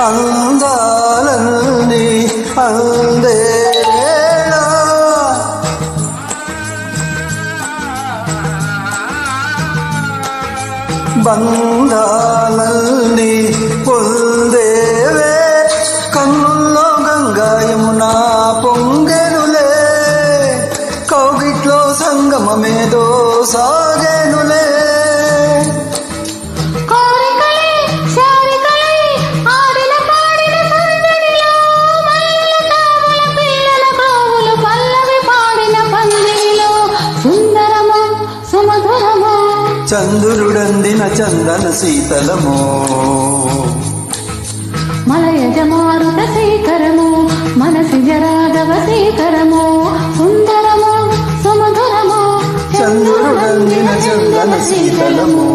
అందాలన్నీ అందేలా బంధాలన్నీ పొందేవే కన్నుల్లో గంగా యమునా పొంగెనులే కౌగిట్లో సంగమమేదో సాగేనులే చంద్రుడందిన చందన శీతలమో మలయజమారుత శీకరము మనసిజ రాఘవ శీకరము సుందరము సుమధురము చంద్రుడందిన చందన శీతలమో